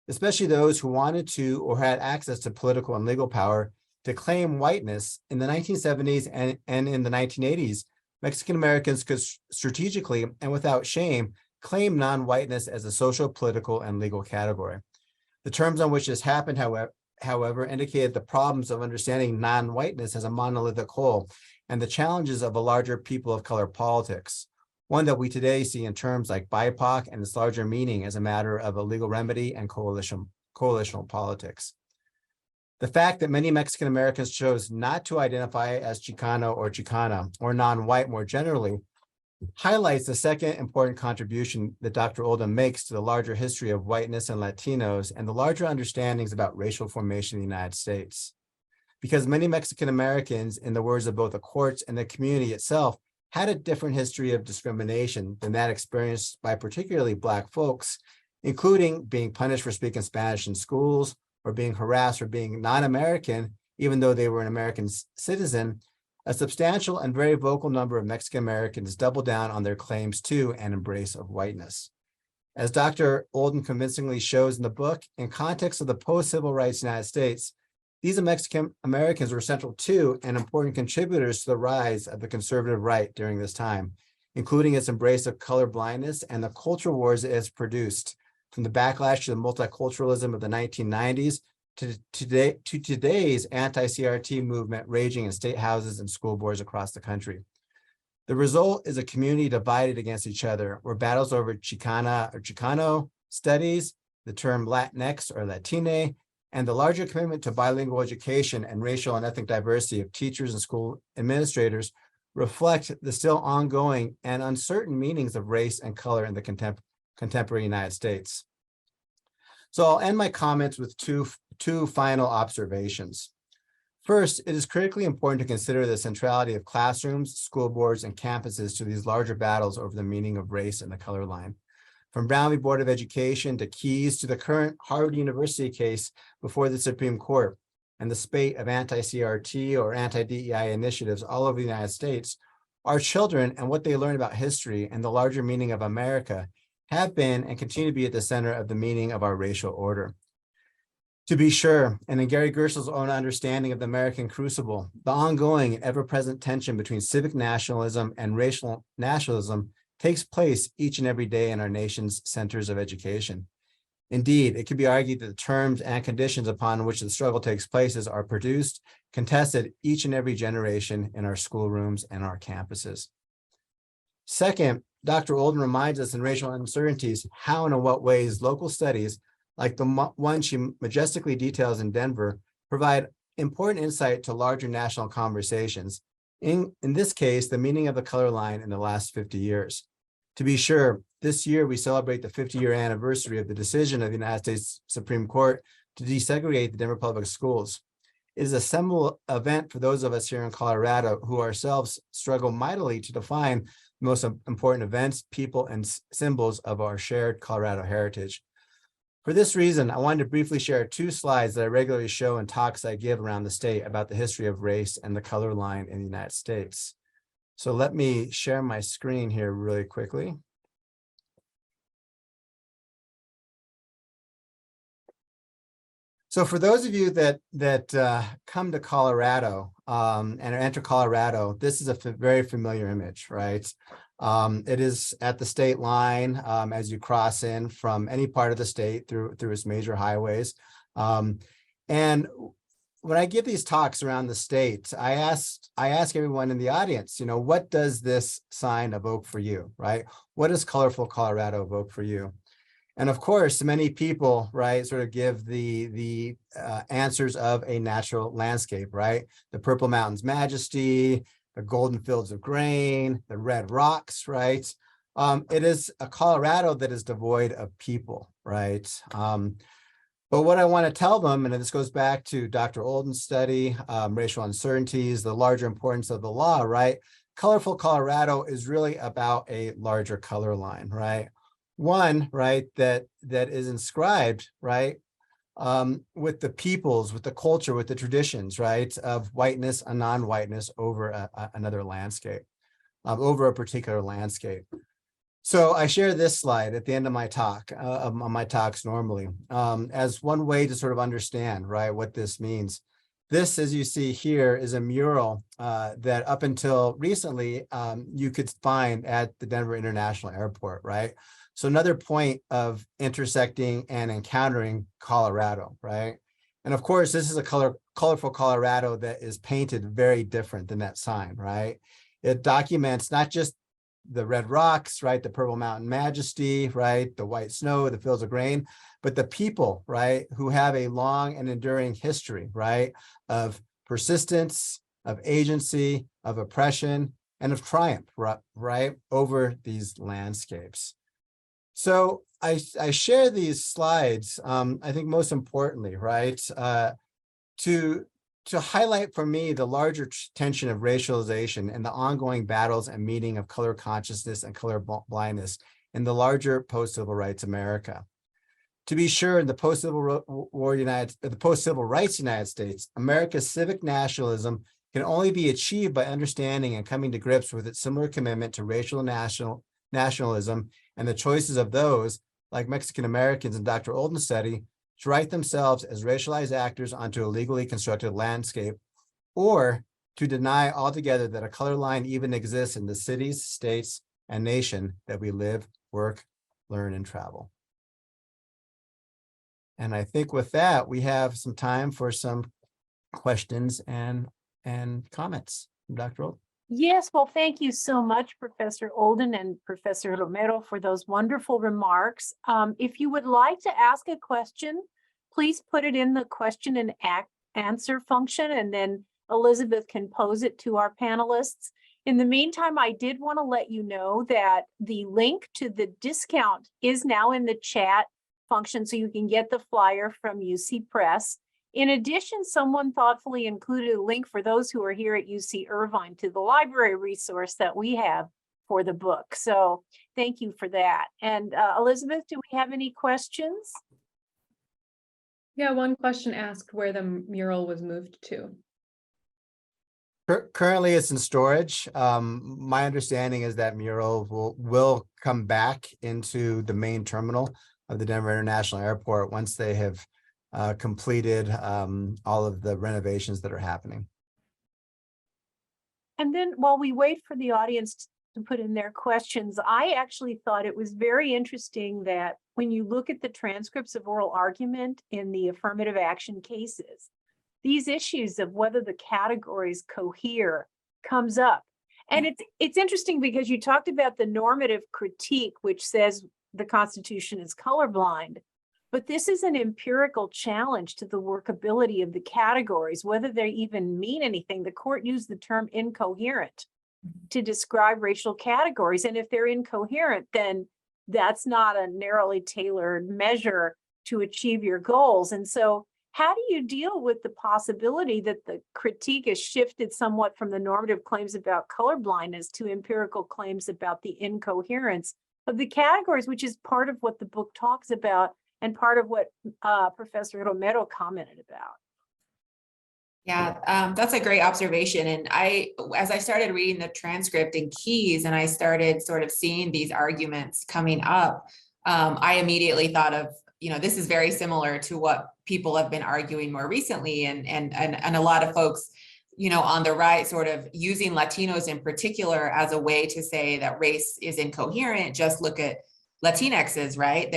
especially those who wanted to or had access to political and legal power, to claim whiteness. In the 1970s and in the 1980s, Mexican Americans could strategically and without shame claim non-whiteness as a social, political, and legal category. The terms on which this happened, however, indicated the problems of understanding non-whiteness as a monolithic whole and the challenges of a larger people of color politics, one that we today see in terms like BIPOC and its larger meaning as a matter of a legal remedy and coalitional politics. The fact that many Mexican Americans chose not to identify as Chicano or Chicana or non-white more generally highlights the second important contribution that Dr. Olden makes to the larger history of whiteness and Latinos and the larger understandings about racial formation in the United States. Because many Mexican Americans, in the words of both the courts and the community itself, had a different history of discrimination than that experienced by particularly Black folks, including being punished for speaking Spanish in schools or being harassed for being non-American, even though they were an American citizen. A substantial and very vocal number of Mexican Americans double down on their claims to and embrace of whiteness. As Dr. Olden convincingly shows in the book, in context of the post-civil rights United States, these Mexican Americans were central to and important contributors to the rise of the conservative right during this time, including its embrace of color blindness and the culture wars it has produced, from the backlash to the multiculturalism of the 1990s to today's anti-CRT movement raging in state houses and school boards across the country. The result is a community divided against each other, where battles over Chicana or Chicano studies, the term Latinx or Latine, and the larger commitment to bilingual education and racial and ethnic diversity of teachers and school administrators reflect the still ongoing and uncertain meanings of race and color in the contemporary United States. So I'll end my comments with two final observations. First, it is critically important to consider the centrality of classrooms, school boards, and campuses to these larger battles over the meaning of race and the color line. From Brown v. Board of Education to Keyes to the current Harvard University case before the Supreme Court and the spate of anti-CRT or anti-DEI initiatives all over the United States, our children and what they learn about history and the larger meaning of America have been and continue to be at the center of the meaning of our racial order. To be sure, and in Gary Gershell's own understanding of the American crucible, the ongoing and ever-present tension between civic nationalism and racial nationalism takes place each and every day in our nation's centers of education. Indeed, it could be argued that the terms and conditions upon which the struggle takes place are produced, contested each and every generation in our schoolrooms and our campuses. Second, Dr. Olden reminds us in Racial Uncertainties how and in what ways local studies, like the one she majestically details in Denver, provide important insight to larger national conversations. In this case, the meaning of the color line in the last 50 years. To be sure, this year we celebrate the 50-year anniversary of the decision of the United States Supreme Court to desegregate the Denver public schools. It is a seminal event for those of us here in Colorado who ourselves struggle mightily to define the most important events, people, and symbols of our shared Colorado heritage. For this reason, I wanted to briefly share 2 slides that I regularly show in talks I give around the state about the history of race and the color line in the United States. So let me share my screen here really quickly. So for those of you that come to Colorado and enter Colorado, this is a very familiar image, right? It is at the state line as you cross in from any part of the state through its major highways. And when I give these talks around the state, I ask everyone in the audience, what does this sign evoke for you, right? What does colorful Colorado evoke for you? And of course, many people, right, sort of give the answers of a natural landscape, right? The Purple Mountains majesty, the golden fields of grain, the red rocks, right? It is a Colorado that is devoid of people, right? But what I want to tell them, and this goes back to Dr. Olden's study, racial uncertainties, the larger importance of the law, right? Colorful Colorado is really about a larger color line, right? One, right, that is inscribed, right, with the peoples, with the culture, with the traditions, right, of whiteness and non-whiteness over another landscape, over a particular landscape. So I share this slide at the end of my talk, on my talks normally, as one way to sort of understand, right, what this means. This, as you see here, is a mural that up until recently, you could find at the Denver International Airport, right? So another point of intersecting and encountering Colorado, right? And of course, this is a colorful Colorado that is painted very different than that sign, right? It documents not just the red rocks, right? The Purple Mountain majesty, right? The white snow, the fields of grain, but the people, right? Who have a long and enduring history, right? Of persistence, of agency, of oppression, and of triumph, right? Over these landscapes. So I share these slides, I think most importantly, right, to highlight for me the larger tension of racialization and the ongoing battles and meeting of color consciousness and color blindness in the larger post-civil rights America. To be sure, in the post-civil rights United States, America's civic nationalism can only be achieved by understanding and coming to grips with its similar commitment to racial nationalism and the choices of those, like Mexican Americans in Dr. Olden's study, to write themselves as racialized actors onto a legally constructed landscape, or to deny altogether that a color line even exists in the cities, states, and nation that we live, work, learn, and travel. And I think with that, we have some time for some questions and comments from Dr. Olden. Yes, well, thank you so much, Professor Olden and Professor Romero, for those wonderful remarks. If you would like to ask a question, please put it in the question and answer function, and then Elizabeth can pose it to our panelists. In the meantime, I did want to let you know that the link to the discount is now in the chat function, so you can get the flyer from UC Press. In addition, someone thoughtfully included a link for those who are here at UC Irvine to the library resource that we have for the book. So thank you for that. And Elizabeth, do we have any questions? Yeah, one question asked where the mural was moved to. Currently, it's in storage. My understanding is that mural will come back into the main terminal of the Denver International Airport once they have completed all of the renovations that are happening. And then while we wait for the audience to put in their questions, I actually thought it was very interesting that when you look at the transcripts of oral argument in the affirmative action cases, these issues of whether the categories cohere comes up. And it's interesting because you talked about the normative critique, which says the Constitution is colorblind. But this is an empirical challenge to the workability of the categories, whether they even mean anything. The court used the term incoherent to describe racial categories. And if they're incoherent, then that's not a narrowly tailored measure to achieve your goals. And so how do you deal with the possibility that the critique is shifted somewhat from the normative claims about colorblindness to empirical claims about the incoherence of the categories, which is part of what the book talks about and part of what Professor Romero commented about. Yeah, that's a great observation. And as I started reading the transcript in Keys and I started sort of seeing these arguments coming up, I immediately thought of, this is very similar to what people have been arguing more recently. And a lot of folks, on the right, sort of using Latinos in particular as a way to say that race is incoherent. Just look at Latinxes, right?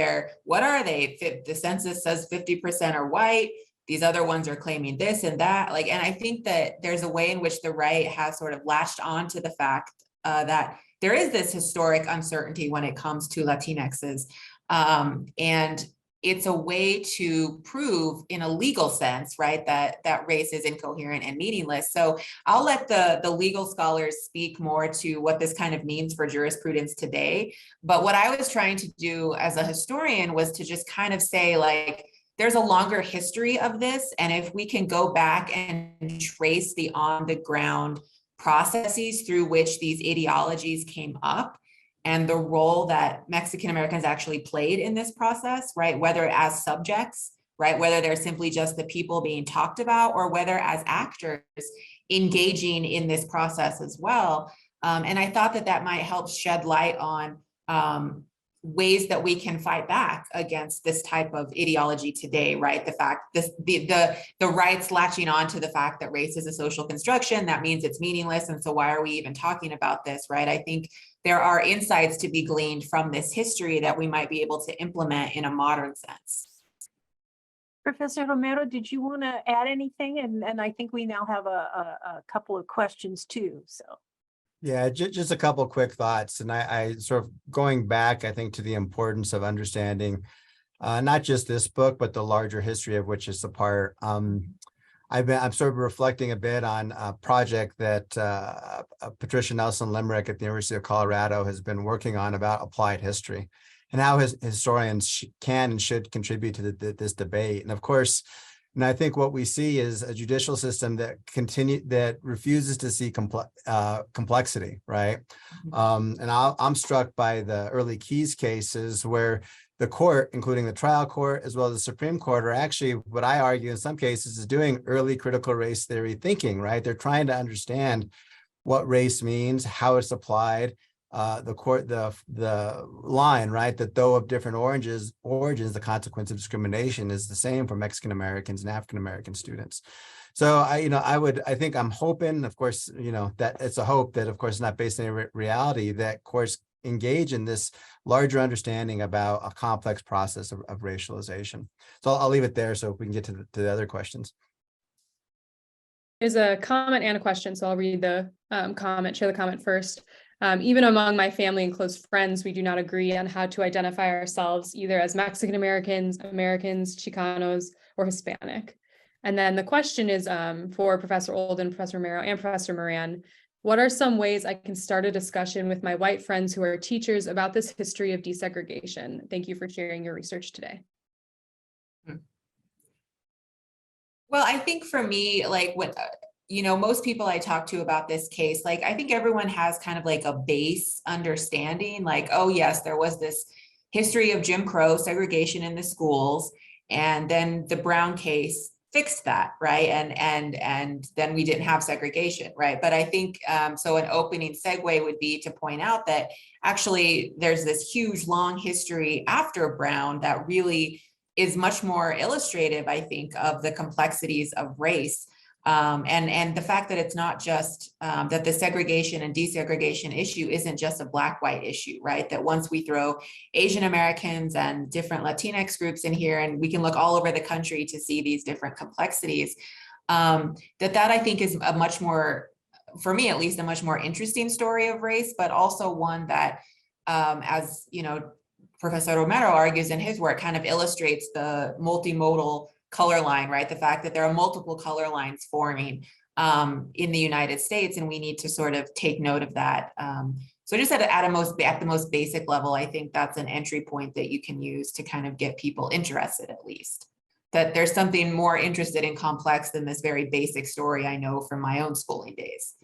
What are they? The census says 50% are white. These other ones are claiming this and that. And I think that there's a way in which the right has sort of latched on to the fact that there is this historic uncertainty when it comes to Latinxes. And it's a way to prove in a legal sense, right, that race is incoherent and meaningless. So I'll let the legal scholars speak more to what this kind of means for jurisprudence today. But what I was trying to do as a historian was to just kind of say, there's a longer history of this. And if we can go back and trace the on the ground processes through which these ideologies came up and the role that Mexican Americans actually played in this process, right? Whether as subjects, right? Whether they're simply just the people being talked about or whether as actors engaging in this process as well. And I thought that might help shed light on ways that we can fight back against this type of ideology today, right? The rights latching on to the fact that race is a social construction, that means it's meaningless. And so why are we even talking about this, right? I think there are insights to be gleaned from this history that we might be able to implement in a modern sense. Professor Romero, did you want to add anything? And I think we now have a couple of questions too, so. Yeah, just a couple quick thoughts. And I sort of going back, I think, to the importance of understanding not just this book, but the larger history of which it's a part. I'm sort of reflecting a bit on a project that Patricia Nelson Limerick at the University of Colorado has been working on about applied history and how historians can and should contribute to this debate. And of course, I think what we see is a judicial system that refuses to see complexity, right? And I'm struck by the early Keys cases where the court, including the trial court, as well as the Supreme Court, are actually, what I argue in some cases, is doing early critical race theory thinking, right? They're trying to understand what race means, how it's applied. The line, right, that though of different origins, the consequence of discrimination is the same for Mexican Americans and African American students. So I think I'm hoping, of course, that it's a hope that, of course, not based on any reality, that courts engage in this larger understanding about a complex process of racialization. So I'll leave it there so we can get to the other questions. There's a comment and a question, so I'll read the comment, share the comment first. Even among my family and close friends, we do not agree on how to identify ourselves either as Mexican Americans, Chicanos, or Hispanic. And then the question is for Professor Olden, Professor Romero, and Professor Moran. What are some ways I can start a discussion with my white friends who are teachers about this history of desegregation? Thank you for sharing your research today. Well, I think for me, most people I talk to about this case, I think everyone has kind of a base understanding, oh yes, there was this history of Jim Crow segregation in the schools, and then the Brown case fixed that, right? And then we didn't have segregation, right? But I think, so an opening segue would be to point out that actually there's this huge long history after Brown that really is much more illustrative, I think, of the complexities of race. And the fact that it's not just that the segregation and desegregation issue isn't just a black-white issue, right? That once we throw Asian Americans and different Latinx groups in here, and we can look all over the country to see these different complexities, that I think is a much more, for me at least, a much more interesting story of race, but also one that, as Professor Romero argues in his work, kind of illustrates the multimodal color line, right? The fact that there are multiple color lines forming in the United States, and we need to sort of take note of that. So just at the most basic level, I think that's an entry point that you can use to kind of get people interested, at least. That there's something more interested and complex than this very basic story I know from my own schooling days.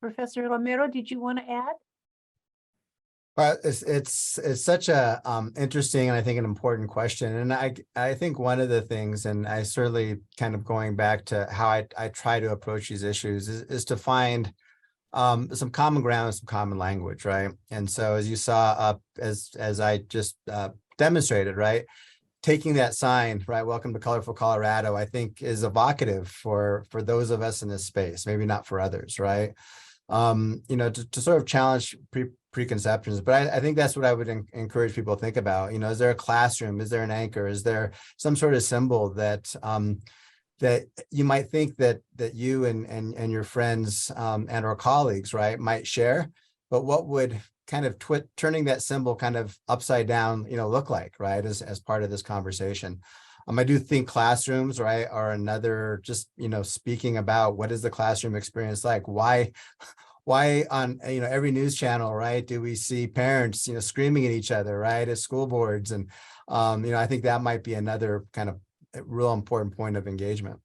Professor Romero, did you want to add? It's such a interesting and I think an important question. And I think one of the things, and I certainly kind of going back to how I try to approach these issues is to find some common ground, some common language, right? And so as you saw as I just demonstrated, right? Taking that sign, right? Welcome to Colorful Colorado, I think is evocative for those of us in this space, maybe not for others, right? To sort of challenge preconceptions, but I think that's what I would encourage people to think about. Is there a classroom? Is there an anchor? Is there some sort of symbol that that you might think that you and your friends and or colleagues, right, might share, but what would kind of turning that symbol kind of upside down, look like, right, as part of this conversation. I do think classrooms, right, are another, just, speaking about what is the classroom experience like? Why on, every news channel, right, do we see parents, screaming at each other, right, at school boards? And, I think that might be another kind of real important point of engagement.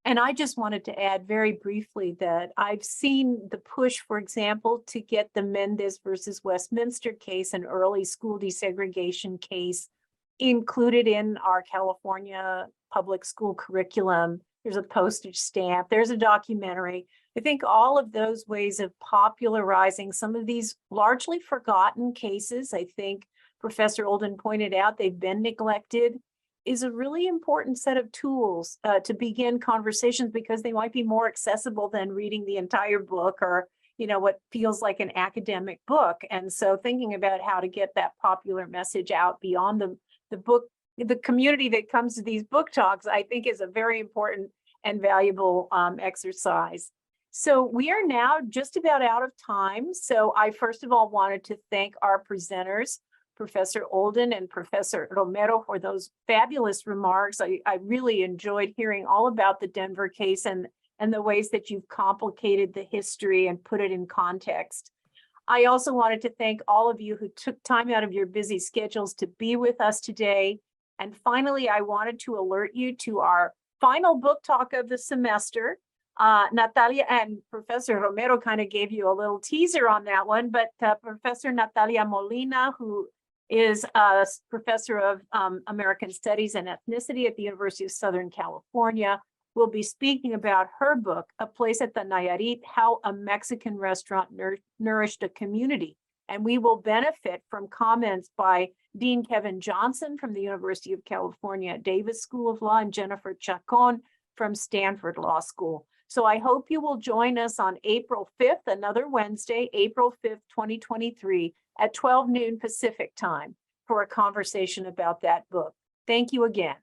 And I just wanted to add very briefly that I've seen the push, for example, to get the Mendez versus Westminster case, an early school desegregation case, included in our California public school curriculum. There's a postage stamp, there's a documentary. I think all of those ways of popularizing some of these largely forgotten cases, I think Professor Olden pointed out, they've been neglected, is a really important set of tools to begin conversations, because they might be more accessible than reading the entire book or, what feels like an academic book. And so thinking about how to get that popular message out beyond the book, the community that comes to these book talks, I think is a very important and valuable exercise. So we are now just about out of time. So I first of all wanted to thank our presenters, Professor Olden and Professor Romero, for those fabulous remarks. I really enjoyed hearing all about the Denver case and the ways that you've complicated the history and put it in context. I also wanted to thank all of you who took time out of your busy schedules to be with us today. And finally, I wanted to alert you to our final book talk of the semester. Natalia and Professor Romero kind of gave you a little teaser on that one, but Professor Natalia Molina, who is a professor of American Studies and Ethnicity at the University of Southern California, will be speaking about her book, A Place at the Nayarit, How a Mexican Restaurant Nourished a Community. And we will benefit from comments by Dean Kevin Johnson from the University of California Davis School of Law and Jennifer Chacon from Stanford Law School. So I hope you will join us on April 5th, another Wednesday, April 5th, 2023 at 12 noon Pacific time for a conversation about that book. Thank you again.